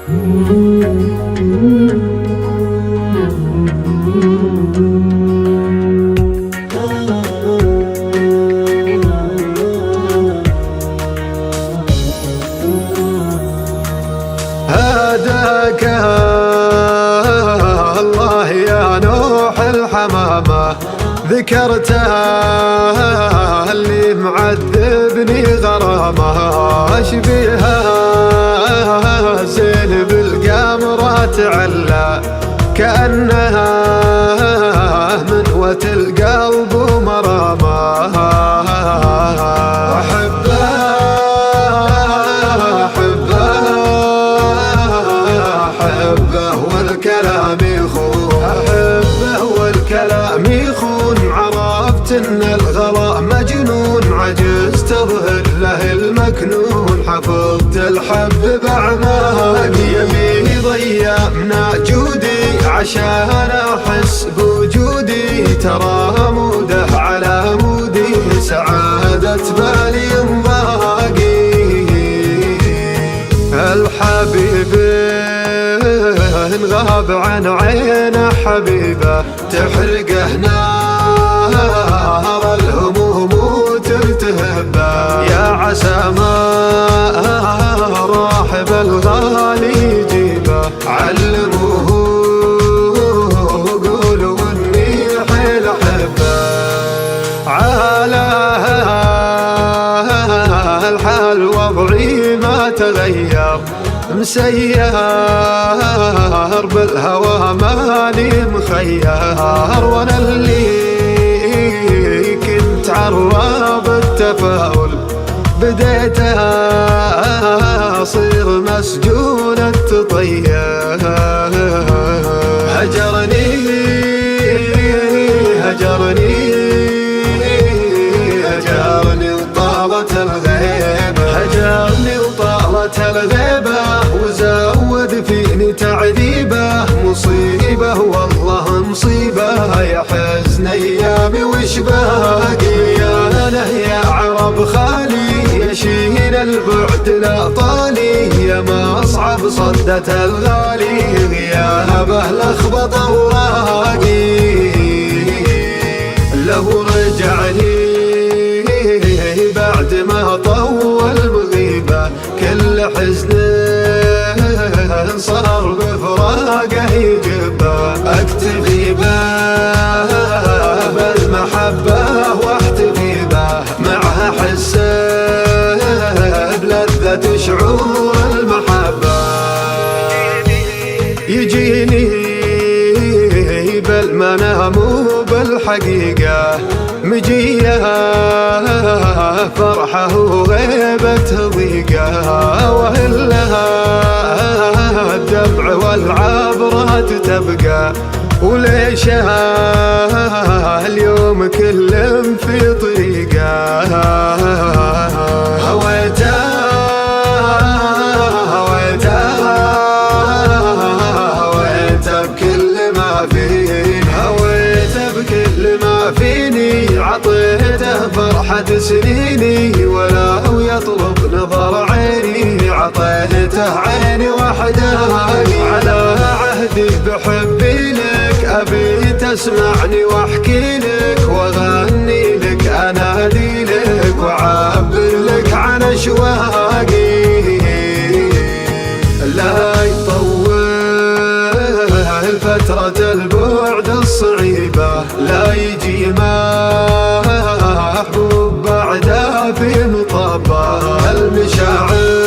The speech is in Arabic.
هداك الله يا نوح الحمامة، ذكرته اللي معذبني غرامة، اشبيها زين بالقمرة تعلى كأنها منوة القلب ومرامة. أحبه أحبه أحبه والكلام يخون، أحبه والكلام يخون، عرفت ان الغلا مجنون، عجزت اظهر له المكنون، حفظت الحب باعماق يميني ضيعنا جودي عشان احس بوجودي، ترى موده على مودي سعادة بالي انضاقي. الحبيب غاب عن عينه حبيبه، تحرقه نار الهموم وتلتهبه، يا عسى ما راح بالغالي يجيبه، علموه قولوا اني حيل احبه. على الحال وضعي ما تغير، مسير بالهوى ماني مخير، وانا اللي كنت عراب التفاؤل بديت اصير مسجون التطير. هجرني هجرني هجرني وطالت الغيبة، هجرني وطالت الغيبة، وزود فيني تعذيبه، مصيبة والله مصيبة، يا حزن ايامي وش باقي، يا له يا عرب خالي، يا شين البعد لا طالي، يا ما اصعب صدة الغالي، غيابه لخبط اوراقي. لو رجع لي بعد ما طول مغيبه، كل حزن صار بفراقه يجبه، اكتفي به بالمحبه واحتفي به، معها حس بلذة شعور المحبه، يجيني بالمنام وبالحقيقه، مجيه فرحه وغيبته ضيقه، وهلها الدمع والعبرات تبقى، وليش اليوم كل في طريقه. هويته هويته هويته بكل ما فيني، هويته بكل ما فيني، عطيته فرحة سنيني، ولا هو يطلب نظر عيني، عطيته عيني وحداني، على عهدي بحبي لك، أبي تسمعني واحكي لك، واغني لك انادي لك، وعبر لك عن اشواقي. لا يطول فترة البعد الصعيبة، لا يجي محبوب بعده في مطبه، المشاعر